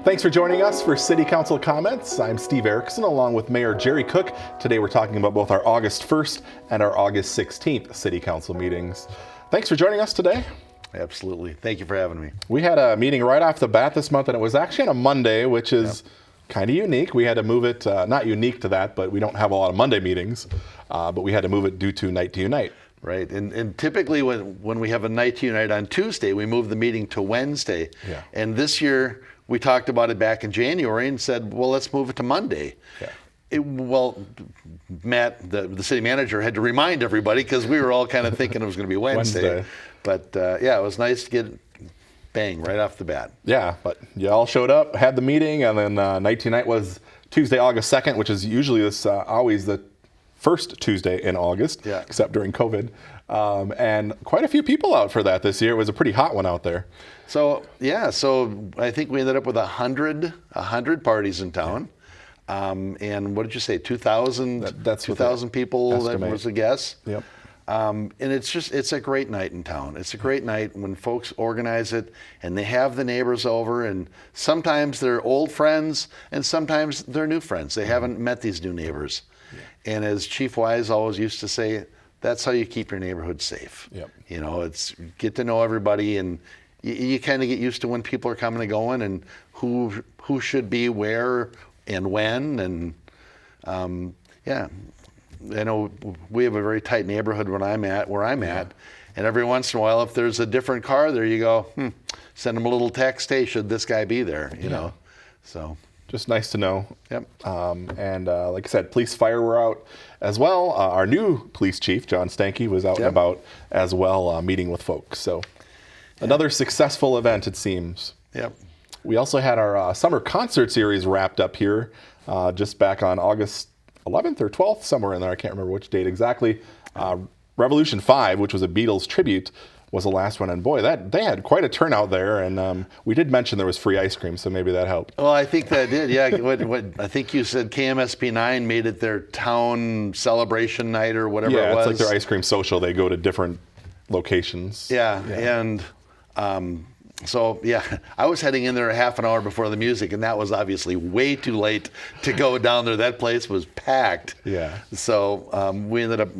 Thanks for joining us for City Council Comments. I'm Steve Erickson along with Mayor Jerry Cook. Today we're talking about both our August 1st and our August 16th City Council meetings. Thanks for joining us today. Absolutely. Thank you for having me. We had a meeting right off the bat this month, and it was actually on a Monday, which is kind of unique. We had to move it, not unique to that, but we don't have a lot of Monday meetings, but we had to move it due to Night to Unite. Right. And typically when we have a Night to Unite on Tuesday, we move the meeting to Wednesday. Yeah. And this year, we talked about it back in January and said, well, let's move it to Monday. Yeah. Matt, the city manager, had to remind everybody because we were all kind of thinking it was going to be Wednesday. But it was nice to get bang right off the bat. Yeah, but you all showed up, had the meeting, and then Night to Unite was Tuesday, August 2nd, which is usually always the first Tuesday in August, except during COVID. And quite a few people out for that this year. It was a pretty hot one out there. So I think we ended up with 100 parties in town. And what did you say, 2,000 2,000 people, that was the guess? Yep. And it's a great night in town. It's a great night when folks organize it and they have the neighbors over, and sometimes they're old friends and sometimes they're new friends. They haven't met these new neighbors. Yeah. And as Chief Wise always used to say, that's how you keep your neighborhood safe. Yep. You know, it's get to know everybody, and you kind of get used to when people are coming and going and who should be where and when. And I know we have a very tight neighborhood where I'm at, and every once in a while, if there's a different car there, you go, send them a little text, hey, should this guy be there, you know? So just nice to know. Yep. And like I said, police fire were out as well. Our new police chief, John Stanky, was out and about as well, meeting with folks. So another successful event, it seems. Yep. We also had our summer concert series wrapped up here just back on August 11th or 12th, somewhere in there. I can't remember which date exactly. Revolution 5, which was a Beatles tribute, was the last one. And boy, they had quite a turnout there. And we did mention there was free ice cream, so maybe that helped. Well, I think that did, yeah. What I think you said KMSP 9 made it their town celebration night or whatever it was. Yeah, it's like their ice cream social. They go to different locations. Yeah. And I was heading in there a half an hour before the music, and that was obviously way too late to go down there. That place was packed. Yeah. So we ended up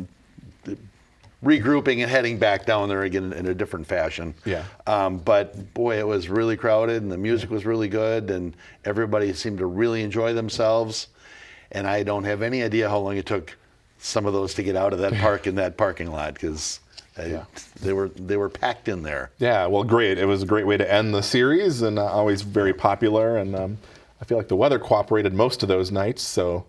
regrouping and heading back down there again in a different fashion. Yeah. But boy, it was really crowded, and the music was really good, and everybody seemed to really enjoy themselves. And I don't have any idea how long it took some of those to get out of that park in that parking lot, because they were packed in there. Yeah, well, great. It was a great way to end the series, and always very popular. And I feel like the weather cooperated most of those nights. So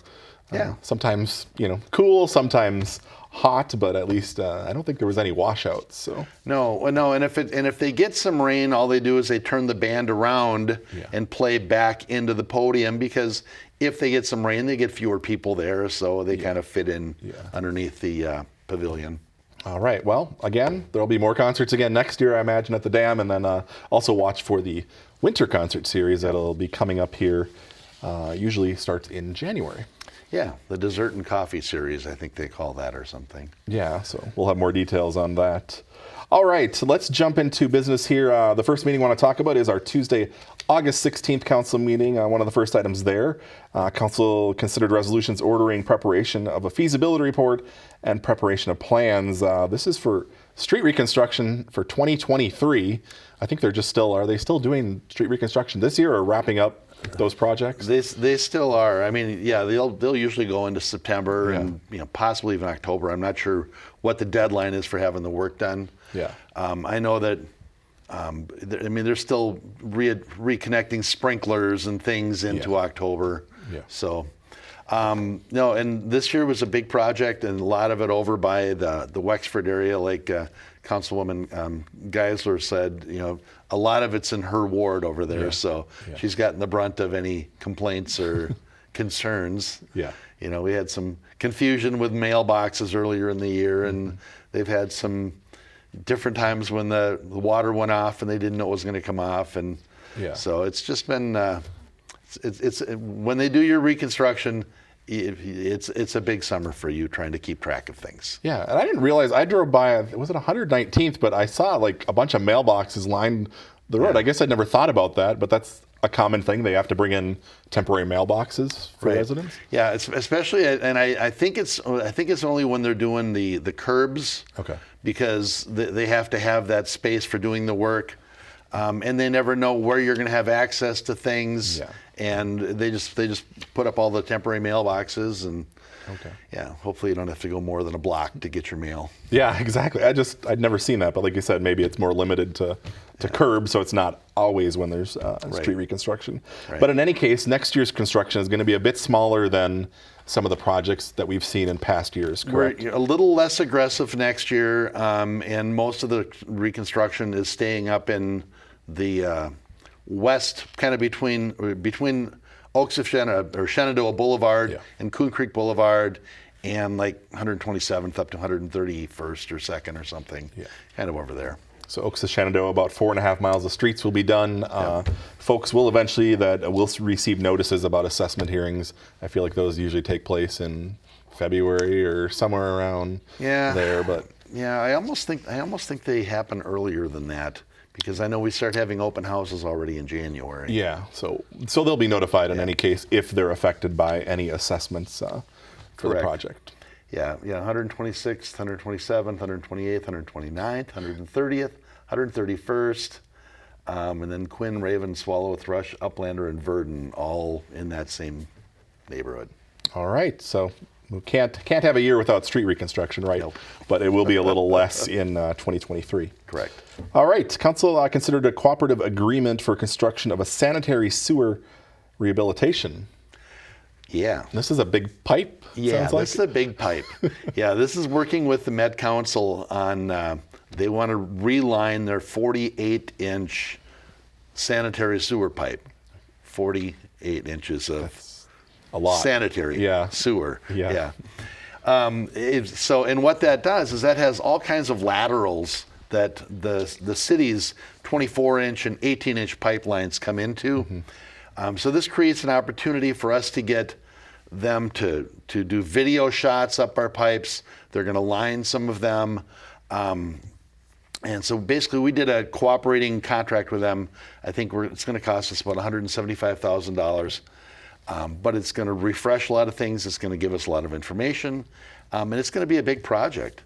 sometimes cool, sometimes hot, but at least I don't think there was any washouts. So no. And if they get some rain, all they do is they turn the band around and play back into the podium, because if they get some rain, they get fewer people there, so they kind of fit in underneath the pavilion. All right. Well, again, there'll be more concerts again next year, I imagine, at the Dam, and then also watch for the winter concert series that'll be coming up here. Usually starts in January. Yeah, the dessert and coffee series, I think they call that, or something. Yeah, so we'll have more details on that. All right, so let's jump into business here. The first meeting I want to talk about is our Tuesday, August 16th council meeting. One of the first items there, council considered resolutions ordering preparation of a feasibility report and preparation of plans. This is for street reconstruction for 2023. I think are they still doing street reconstruction this year, or wrapping up those projects? They still are. I mean, they'll usually go into September and possibly even October. I'm not sure what the deadline is for having the work done. Yeah. I know that. They're still reconnecting sprinklers and things into October. Yeah. So, and this year was a big project, and a lot of it over by the Wexford area, like Councilwoman Geisler said. A lot of it's in her ward over there, so she's gotten the brunt of any complaints or concerns. Yeah. We had some confusion with mailboxes earlier in the year, and they've had some different times when the water went off and they didn't know it was going to come off, and so it's just been it's when they do your reconstruction, it's a big summer for you trying to keep track of things. Yeah, and I didn't realize, I drove by, was it 119th, but I saw like a bunch of mailboxes lined the road. I guess I'd never thought about that, but that's a common thing. They have to bring in temporary mailboxes for residents. Yeah, it's especially, and I think it's only when they're doing the curbs. Okay. Because they have to have that space for doing the work, and they never know where you're going to have access to things. Yeah. And they just put up all the temporary mailboxes, and Okay. yeah, hopefully you don't have to go more than a block to get your mail. Yeah, exactly. I'd never seen that, but like you said, maybe it's more limited to curbs, so it's not always when there's street reconstruction. Right. But in any case, next year's construction is going to be a bit smaller than some of the projects that we've seen in past years, correct? We're a little less aggressive next year, and most of the reconstruction is staying up in the west, kind of between Oaks of Shenandoah, or Shenandoah Boulevard and Coon Creek Boulevard, and like 127th up to 131st or 2nd or something, kind of over there. So Oaks of Shenandoah, about 4.5 miles of streets will be done. Folks will eventually will receive notices about assessment hearings. I feel like those usually take place in February or somewhere around there. But yeah, I almost think they happen earlier than that, because I know we start having open houses already in January. Yeah, so they'll be notified in any case if they're affected by any assessments for the project. Yeah, 126th, 127th, 128th, 129th, 130th, 131st, and then Quinn, Raven, Swallow, Thrush, Uplander, and Verdon, all in that same neighborhood. All right, so we can't have a year without street reconstruction, right? Nope. But it will be a little less in 2023. Correct. All right, council considered a cooperative agreement for construction of a sanitary sewer rehabilitation. Yeah. This is a big pipe. Yeah, this is a big pipe. Yeah, this is working with the Met Council on, they want to reline their 48-inch sanitary sewer pipe. 48 inches of a lot. Sanitary sewer. Yeah. And what that does is that has all kinds of laterals that the city's 24-inch and 18-inch pipelines come into. So this creates an opportunity for us to get them to do video shots up our pipes. They're going to line some of them. And so basically we did a cooperating contract with them. I think it's going to cost us about $175,000. But it's going to refresh a lot of things. It's going to give us a lot of information. And it's going to be a big project.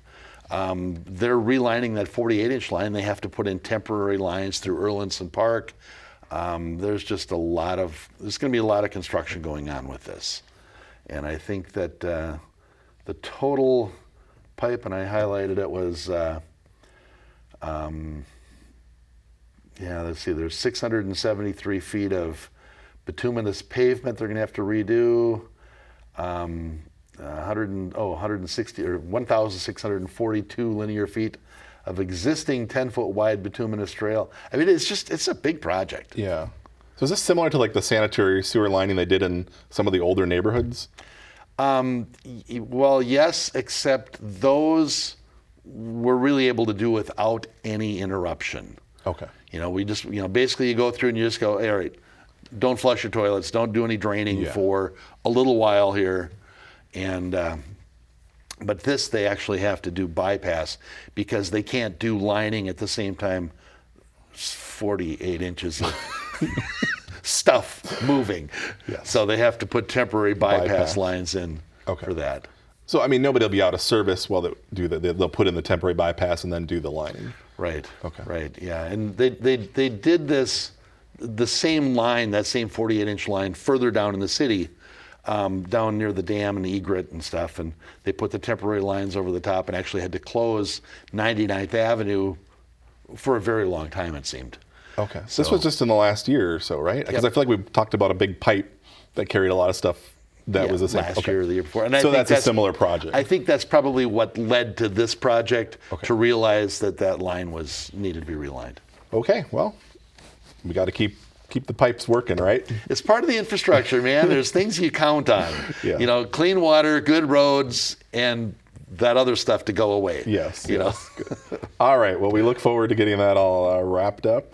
They're relining that 48-inch line. They have to put in temporary lines through Erlinson Park. There's going to be a lot of construction going on with this. And I think that the total pipe, and I highlighted it, was, let's see, there's 673 feet of bituminous pavement they're going to have to redo. 1,642 linear feet of existing 10-foot wide bituminous trail. I mean, it's a big project. Yeah. So is this similar to like the sanitary sewer lining they did in some of the older neighborhoods? Well, yes, except those we're really able to do without any interruption. Okay. Basically you go through and you just go, all right, don't flush your toilets, don't do any draining for a little while here. And but this they actually have to do bypass, because they can't do lining at the same time. 48 inches of stuff moving. So they have to put temporary bypass lines in for that. So I mean, nobody will be out of service while they do that. They'll put in the temporary bypass and then do the lining. Right. Okay. Right. Yeah. And they did this, the same line, that same 48-inch line, further down in the city, down near the dam and the egret and stuff. And they put the temporary lines over the top and actually had to close 99th Avenue for a very long time, it seemed. Okay. So this was just in the last year or so, right? Because I feel like we talked about a big pipe that carried a lot of stuff that was the same. Last year or the year before. And so that's a similar project. I think that's probably what led to this project, to realize that line needed to be relined. Okay. Well, we got to keep the pipes working, right? It's part of the infrastructure, man. There's things you count on. Clean water, good roads, and that other stuff to go away. Yes. Good. All right. Well, we look forward to getting that all wrapped up.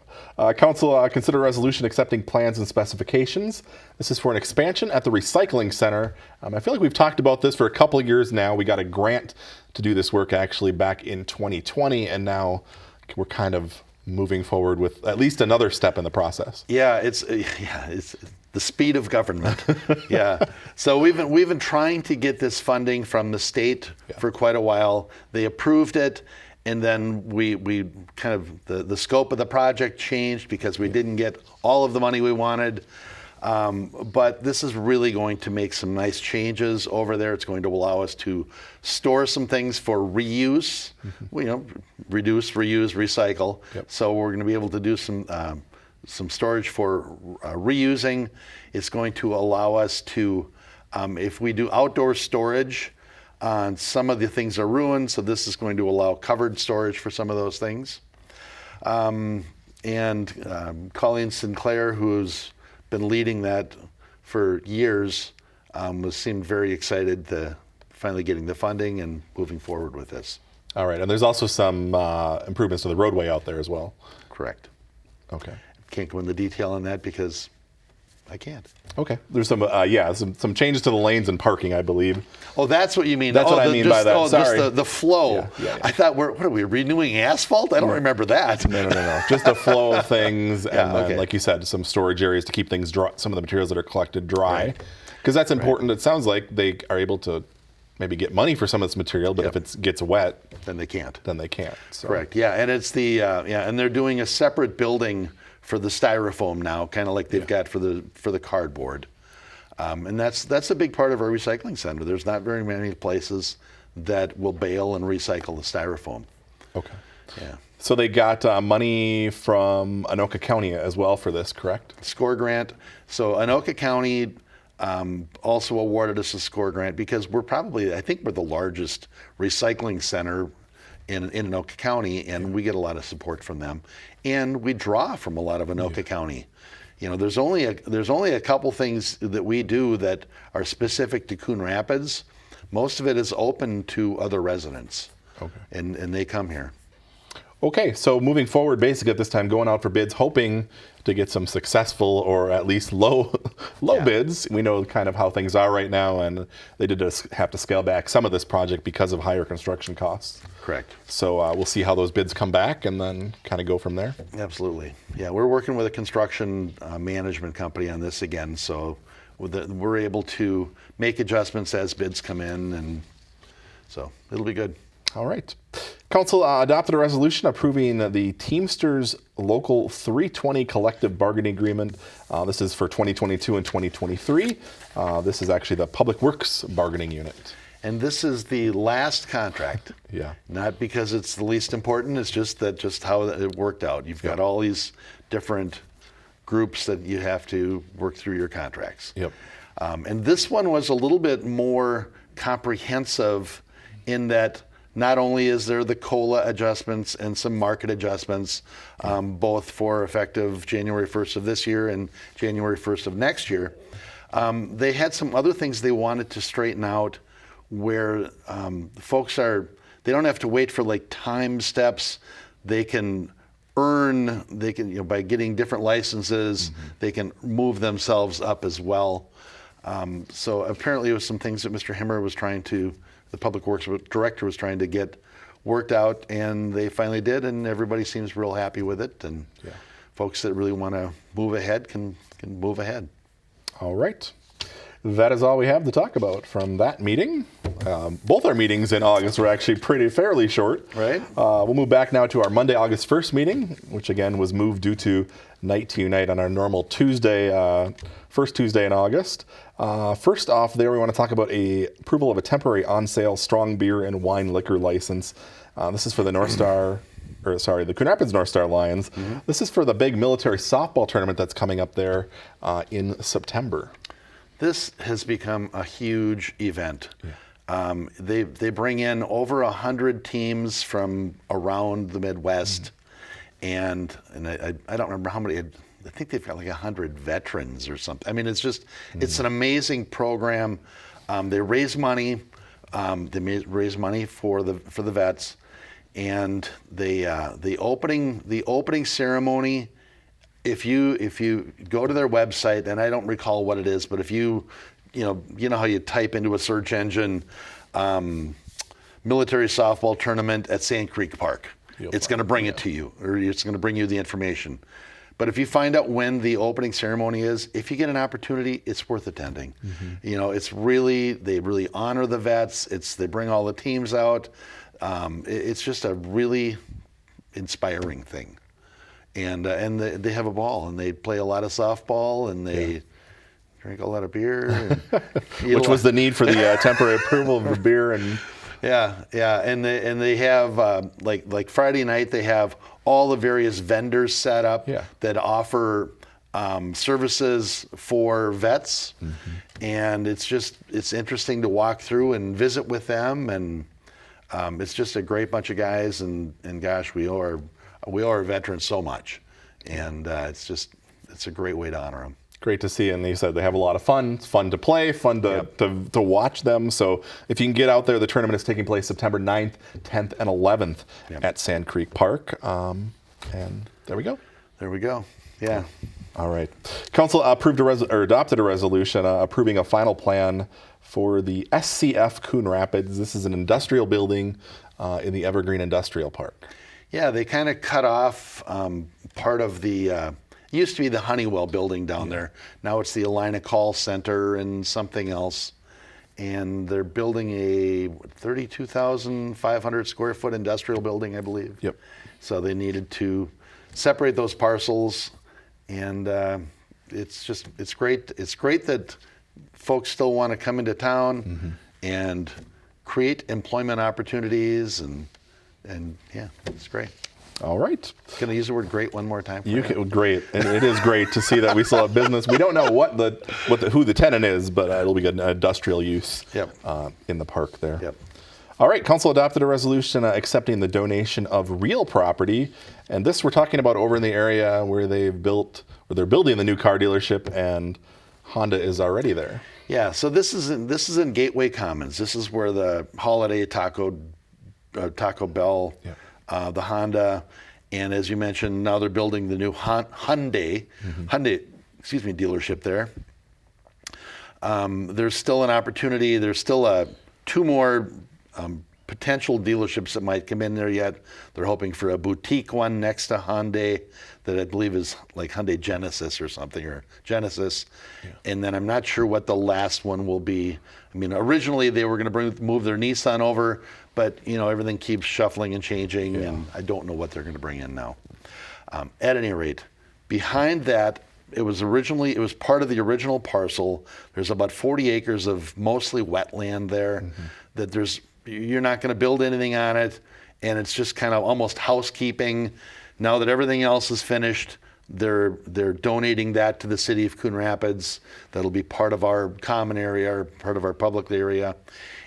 Council, consider a resolution accepting plans and specifications. This is for an expansion at the recycling center. I feel like we've talked about this for a couple of years now. We got a grant to do this work actually back in 2020, and now we're kind of moving forward with at least another step in the process. Yeah, it's the speed of government. Yeah. So we've been trying to get this funding from the state for quite a while. They approved it, and then we kind of the scope of the project changed because we didn't get all of the money we wanted. But this is really going to make some nice changes over there. It's going to allow us to store some things for reuse. Reduce, reuse, recycle. Yep. So we're going to be able to do some storage for reusing. It's going to allow us to, if we do outdoor storage, some of the things are ruined, so this is going to allow covered storage for some of those things. Colleen Sinclair, who's been leading that for years, seemed very excited to finally getting the funding and moving forward with this. All right, and there's also some improvements to the roadway out there as well. Correct. Okay. Can't go into detail on that because I can't. Okay. There's some changes to the lanes and parking, I believe. Oh, that's what you mean. That's what I mean by that. Oh, sorry. Just the flow. Yeah. I thought, what are we, renewing asphalt? I don't remember that. No. Just the flow of things, and then, like you said, some storage areas to keep things dry, some of the materials that are collected dry. Because that's important. It sounds like they are able to maybe get money for some of this material, but if it gets wet, then they can't. So. Correct. Yeah, and it's and they're doing a separate building for the styrofoam now, kind of like they've got for the cardboard. And that's a big part of our recycling center. There's not very many places that will bale and recycle the styrofoam. Okay. Yeah. So they got money from Anoka County as well for this, correct? SCORE grant. So Anoka County also awarded us a SCORE grant because I think we're the largest recycling center in Anoka County, and we get a lot of support from them. And we draw from a lot of Anoka County. There's only a couple things that we do that are specific to Coon Rapids. Most of it is open to other residents. Okay. And they come here. Okay, so moving forward, basically at this time, going out for bids, hoping to get some successful or at least low bids. We know kind of how things are right now, and they did have to scale back some of this project because of higher construction costs. Correct. So we'll see how those bids come back and then kind of go from there. Absolutely. Yeah, we're working with a construction management company on this again, so we're able to make adjustments as bids come in, and so it'll be good. All right. Council adopted a resolution approving the Teamsters Local 320 Collective Bargaining Agreement. This is for 2022 and 2023. This is actually the Public Works Bargaining Unit. And this is the last contract. Yeah. Not because it's the least important, it's just how it worked out. You've got all these different groups that you have to work through your contracts. Yep. And this one was a little bit more comprehensive in that not only is there the COLA adjustments and some market adjustments, both for effective January 1st of this year and January 1st of next year, they had some other things they wanted to straighten out where folks they don't have to wait for like time steps. They can by getting different licenses, they can move themselves up as well. So apparently it was some things that Mr. Himmer the Public Works Director was trying to get worked out, and they finally did, and everybody seems real happy with it. And folks that really want to move ahead can move ahead. All right. That is all we have to talk about from that meeting. Both our meetings in August were actually fairly short. Right. We'll move back now to our Monday, August 1st meeting, which again was moved due to Night to Unite on our normal Tuesday, first Tuesday in August. First off, there we want to talk about approval of a temporary on-sale strong beer and wine liquor license. This is for the the Coon Rapids North Star Lions. Mm-hmm. This is for the big military softball tournament that's coming up there in September. This has become a huge event. Yeah. They bring in over 100 teams from around the Midwest, and I don't remember how many. I think they've got like 100 veterans or something. I mean, it's just it's an amazing program. They raise money. They raise money for the vets, and the opening ceremony. If you go to their website, and I don't recall what it is, but if you know how you type into a search engine, military softball tournament at Sand Creek Park. it's going to bring it to you, or it's going to bring you the information. But if you find out when the opening ceremony is, if you get an opportunity, it's worth attending. It's really, they really honor the vets. They bring all the teams out. It's just a really inspiring thing. And they have a ball, and they play a lot of softball, and they drink a lot of beer. And which was the need for the temporary approval of beer and. Yeah, and they have like Friday night they have all the various vendors set up that offer services for vets, and it's interesting to walk through and visit with them, and it's just a great bunch of guys, and gosh, we owe our veterans so much, and it's a great way to honor them. Great to see, and you said they have a lot of fun. It's fun to play, fun to watch them. So if you can get out there, the tournament is taking place September 9th, 10th, and 11th at Sand Creek Park. And there we go. There we go. Yeah. All right. Council adopted a resolution approving a final plan for the CFCoon Rapids. This is an industrial building in the Evergreen Industrial Park. Yeah, they kind of cut off part of the. It used to be the Honeywell building down there. Now it's the Alina Call Center and something else. And they're building a 32,500 square foot industrial building, I believe. Yep. So they needed to separate those parcels. And it's great. It's great that folks still want to come into town and create employment opportunities. And yeah, it's great. All right. Can I use the word great one more time? Great. And it is great to see that we still have business. We don't know who the tenant is, but it'll be good industrial use in the park there. Yep. All right. Council adopted a resolution accepting the donation of real property. And this we're talking about over in the area where they're building the new car dealership, and Honda is already there. Yeah. So this is in Gateway Commons. This is where the Holiday Taco Bell. Yeah. The Honda, and as you mentioned, now they're building the new Hyundai dealership there. There's still an opportunity. There's still two more potential dealerships that might come in there yet. They're hoping for a boutique one next to Hyundai that I believe is like Hyundai Genesis or something, or Genesis. Yeah. And then I'm not sure what the last one will be. I mean, originally they were going to move their Nissan over, but everything keeps shuffling and changing, and I don't know what they're going to bring in now. At any rate, behind that, it was part of the original parcel. There's about 40 acres of mostly wetland there. That you're not going to build anything on it, and it's just kind of almost housekeeping. Now that everything else is finished, they're donating that to the city of Coon Rapids. That'll be part of our common area, or part of our public area.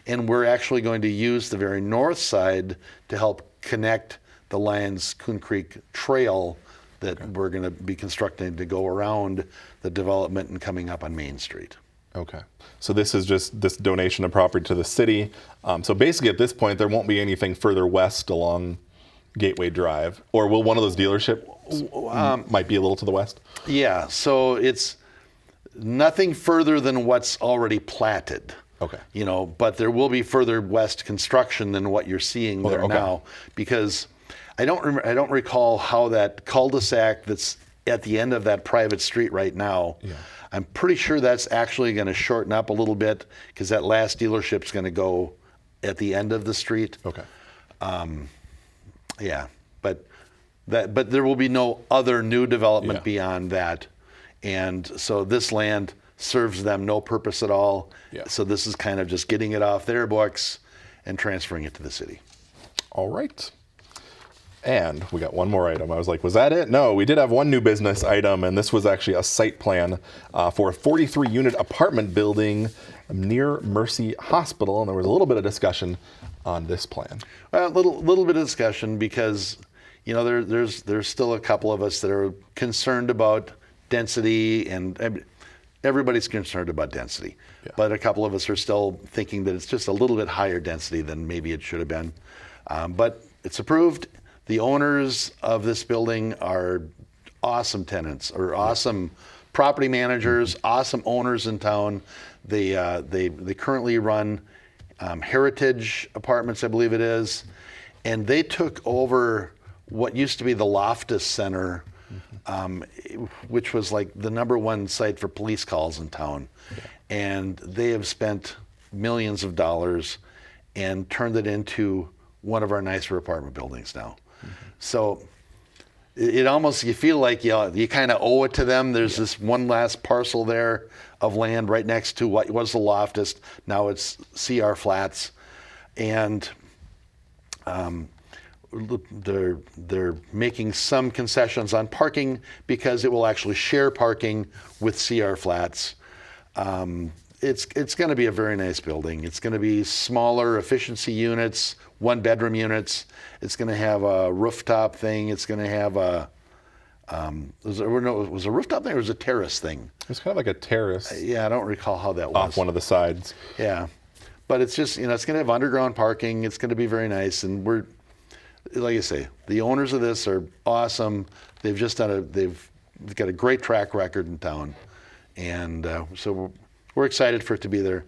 And we're actually going to use the very north side to help connect the Lions Coon Creek Trail that we're going to be constructing to go around the development and coming up on Main Street. Okay. So this is just this donation of property to the city. So basically at this point, there won't be anything further west along Gateway Drive, or will one of those dealerships might be a little to the west? Yeah. So it's nothing further than what's already platted. Okay. But there will be further west construction than what you're seeing there now, because I don't recall how that cul-de-sac that's at the end of that private street right now. Yeah. I'm pretty sure that's actually going to shorten up a little bit, because that last dealership's going to go at the end of the street. Okay. Yeah, but there will be no other new development beyond that, and so this land serves them no purpose at all. Yeah. So this is kind of just getting it off their books and transferring it to the city. All right. And we got one more item. I was like, was that it? No, we did have one new business item, and this was actually a site plan for a 43-unit apartment building near Mercy Hospital, and there was a little bit of discussion on this plan. Well, a little bit of discussion, because there's still a couple of us that are concerned about density, and everybody's concerned about density. Yeah. But a couple of us are still thinking that it's just a little bit higher density than maybe it should have been. But it's approved. The owners of this building are awesome tenants, or awesome property managers, awesome owners in town. They currently run Heritage Apartments, I believe it is, and they took over what used to be the Loftus Center, which was like the #1 site for police calls in town. And they have spent millions of dollars and turned it into one of our nicer apartment buildings now. So it almost, you feel like you kind of owe it to them. There's this one last parcel there of land right next to what was the Loftus. Now it's CR Flats. And they're making some concessions on parking because it will actually share parking with CR Flats. It's going to be a very nice building. It's going to be smaller efficiency units, 1-bedroom units. It's going to have a rooftop thing. It's going to have was a rooftop thing or was it a terrace thing? It's kind of like a terrace. Yeah, I don't recall how that was. Off one of the sides. Yeah. But it's just, it's going to have underground parking. It's going to be very nice. And we're, like I say, the owners of this are awesome. They've just they've got a great track record in town. And so we're excited for it to be there,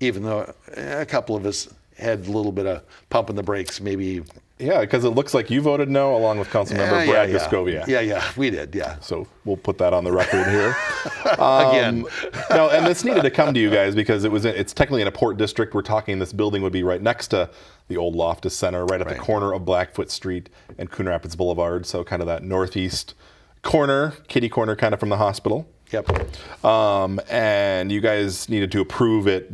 even though a couple of us had a little bit of pump in the brakes, maybe. Yeah, because it looks like you voted no, along with Councilmember Brad Gascovia. Yeah, we did, yeah. So we'll put that on the record here. Again. No, and this needed to come to you guys because it's technically in a port district. We're talking this building would be right next to the old Loftus Center, right at the corner of Blackfoot Street and Coon Rapids Boulevard. So kind of that northeast corner, kitty corner kind of from the hospital. Yep. And you guys needed to approve it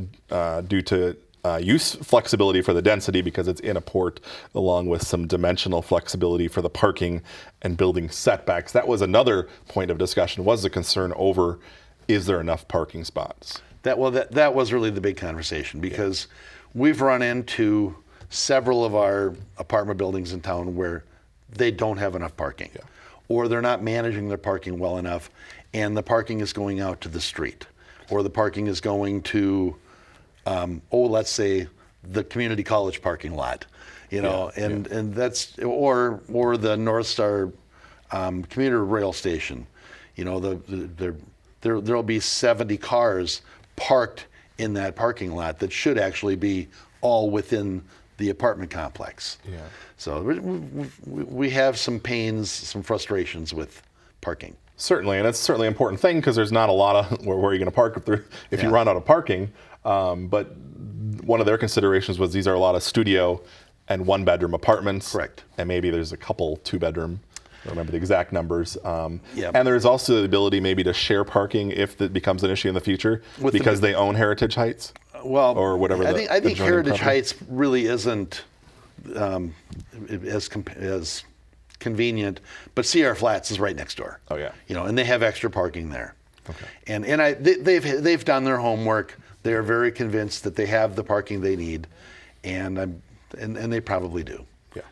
due to use flexibility for the density because it's in a port, along with some dimensional flexibility for the parking and building setbacks. That was another point of discussion, was the concern over, is there enough parking spots? That was really the big conversation because we've run into several of our apartment buildings in town where they don't have enough parking or they're not managing their parking well enough and the parking is going out to the street or the parking is going to let's say the community college parking lot, and that's or the North Star commuter rail station. There'll be 70 cars parked in that parking lot that should actually be all within the apartment complex. Yeah. So we have some pains, some frustrations with parking. Certainly, and it's certainly an important thing because there's not a lot of where are you going to park if you run out of parking. But one of their considerations was these are a lot of studio and 1-bedroom apartments. Correct. And maybe there's a couple 2-bedroom. I don't remember the exact numbers. And Yep. there's also the ability maybe to share parking if it becomes an issue in the future because they own Heritage Heights. Well, or whatever. I think Heritage Heights really isn't as convenient, but CR Flats is right next door. Oh yeah. And they have extra parking there. Okay. And they've done their homework. They are very convinced that they have the parking they need, and they probably do. Yeah.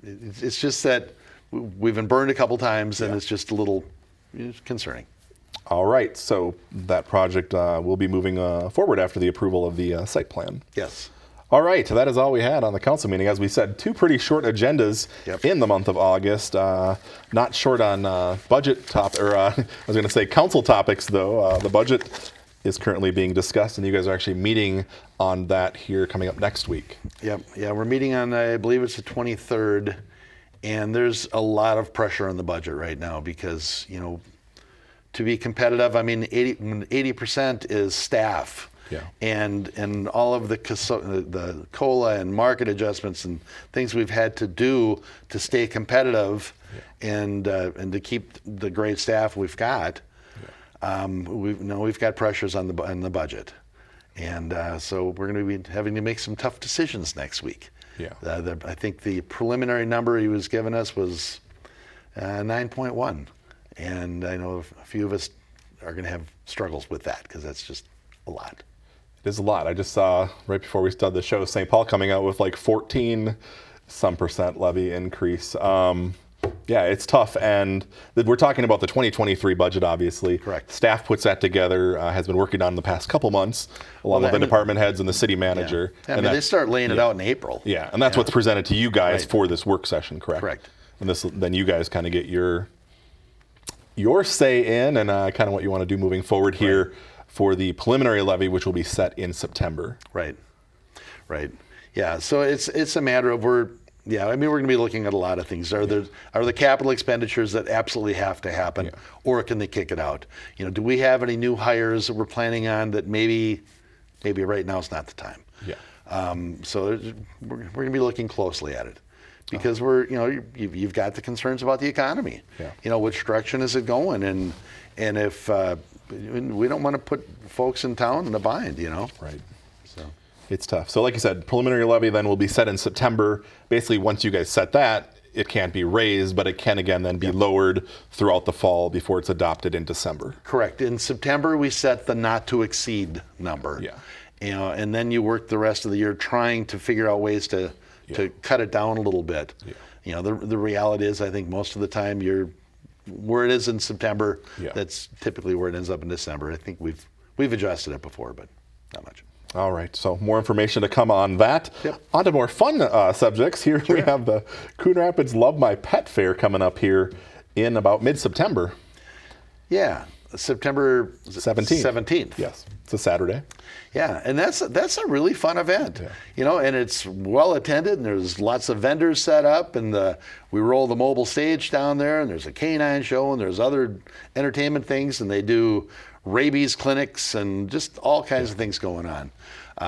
It's just that we've been burned a couple times, and it's just a little concerning. All right. So that project will be moving forward after the approval of the site plan. Yes. All right, that is all we had on the council meeting. As we said, 2 pretty short agendas in the month of August. Not short on budget I was going to say council topics, though. The budget is currently being discussed, and you guys are actually meeting on that here coming up next week. Yep. Yeah, we're meeting on, I believe it's the 23rd, and there's a lot of pressure on the budget right now because, to be competitive, 80% is staff. Yeah. And all of the COLA and market adjustments and things we've had to do to stay competitive and to keep the great staff we've got, we've got pressures on the budget. And so we're going to be having to make some tough decisions next week. Yeah. I think the preliminary number he was giving us was 9.1. And I know a few of us are going to have struggles with that because that's just a lot. It is a lot. I just saw right before we started the show, St. Paul coming out with like 14% levy increase. Yeah, it's tough. And we're talking about the 2023 budget, obviously. Correct. Staff puts that together, has been working on it the past couple months, along with the department heads and the city manager. Yeah. They start laying it out in April. Yeah, and that's what's presented to you guys for this work session, correct? Correct. And then you guys kind of get your say in and kind of what you want to do moving forward here for the preliminary levy, which will be set in September. Right. Yeah. So it's a matter of Yeah, I mean, we're going to be looking at a lot of things. Are the capital expenditures that absolutely have to happen, or can they kick it out? Do we have any new hires that we're planning on that maybe right now is not the time? Yeah. So we're going to be looking closely at it because you've got the concerns about the economy. Yeah. Which direction is it going? And if we don't want to put folks in town in a bind, Right. So. It's tough. So like you said, preliminary levy then will be set in September. Basically, once you guys set that, it can't be raised, but it can again then be lowered throughout the fall before it's adopted in December. Correct. In September, we set the not to exceed number. Yeah. And then you work the rest of the year trying to figure out ways to cut it down a little bit. Yeah. The reality is, I think most of the time you're where it is in September. That's typically where it ends up in December. I think we've adjusted it before, but not much. All right, so more information to come on that. On to more fun subjects. Here we have the Coon Rapids Love My Pet Fair coming up here in about mid-September. Yeah, September 17th. Yes, it's a Saturday. Yeah, and that's a really fun event. And it's well attended, and there's lots of vendors set up, and we roll the mobile stage down there, and there's a canine show, and there's other entertainment things, and they do rabies clinics and just all kinds of things going on.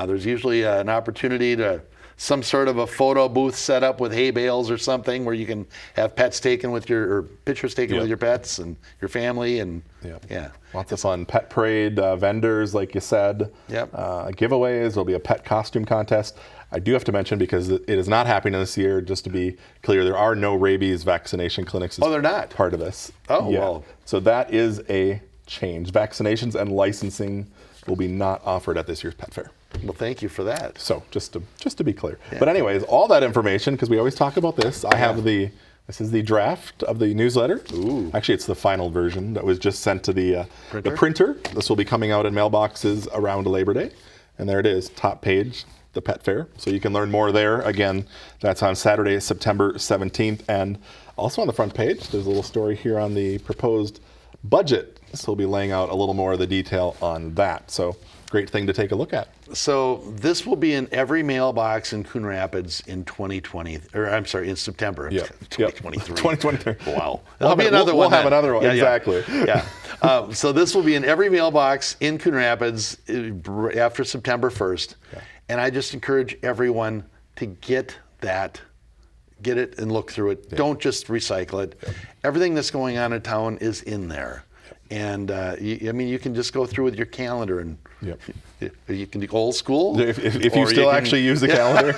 There's usually an opportunity to some sort of a photo booth set up with hay bales or something where you can have pets taken with or pictures taken with your pets and your family, and lots of fun. Pet parade, vendors, like you said. Giveaways. There'll be a pet costume contest. I do have to mention, because it is not happening this year, just to be clear, there are no rabies vaccination clinics. Oh, they're not? Part of this. Oh, well. So that is a change. Vaccinations and licensing will be not offered at this year's pet fair. Well, thank you for that. So just to be clear. But anyways, all that information, because we always talk about this, I have this is the draft of the newsletter. Ooh. Actually, it's the final version that was just sent to the printer. This will be coming out in mailboxes around Labor Day. And there it is, top page, the pet fair. So you can learn more there. Again, that's on Saturday, September 17th. And also on the front page, there's a little story here on the proposed budget. So we'll be laying out a little more of the detail on that. So great thing to take a look at. So this will be in every mailbox in Coon Rapids in 2020, or I'm sorry, in September of 2023. 2023. Wow. There'll be another one. We'll have another one, exactly. So this will be in every mailbox in Coon Rapids after September 1st. And I just encourage everyone to get it and look through it. Don't just recycle it. Everything that's going on in town is in there. And you can just go through with your calendar, and you can do old school. If you still actually use the calendar.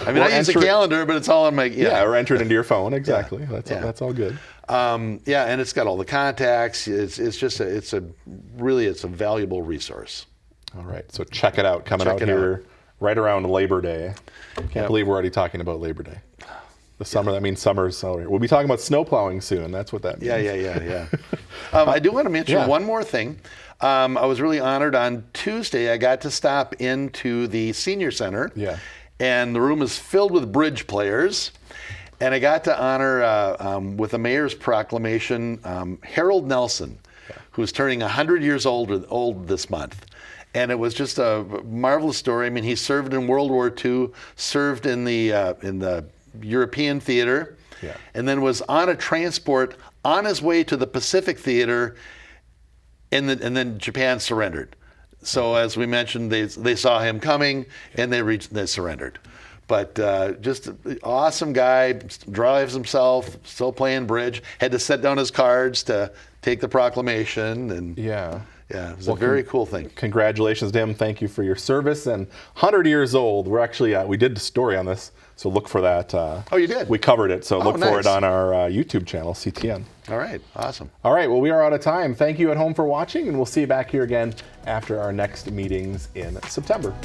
I use a calendar, but it's all on my or enter it into your phone. Exactly. That's all good. And it's got all the contacts. It's a valuable resource. All right, so check it out. Coming out here right around Labor Day. Can't believe we're already talking about Labor Day. The summer, that means summer's over. We'll be talking about snow plowing soon. That's what that means. Yeah. I do want to mention one more thing. I was really honored on Tuesday. I got to stop into the senior center. And the room is filled with bridge players. And I got to honor, with the mayor's proclamation, Harold Nelson, who's turning 100 years old this month. And it was just a marvelous story. I mean, he served in World War II, served in the European theater, and then was on a transport on his way to the Pacific Theater, and then Japan surrendered. So as we mentioned, they saw him coming, and they surrendered. But just an awesome guy, drives himself, still playing bridge, had to set down his cards to take the proclamation, and it was a very cool thing. Congratulations to him. Thank you for your service. And 100 years old. We're actually, we did a story on this, so look for that. Oh, you did? We covered it, so look for it on our YouTube channel, CTN. All right, awesome. All right, well, we are out of time. Thank you at home for watching, and we'll see you back here again after our next meetings in September.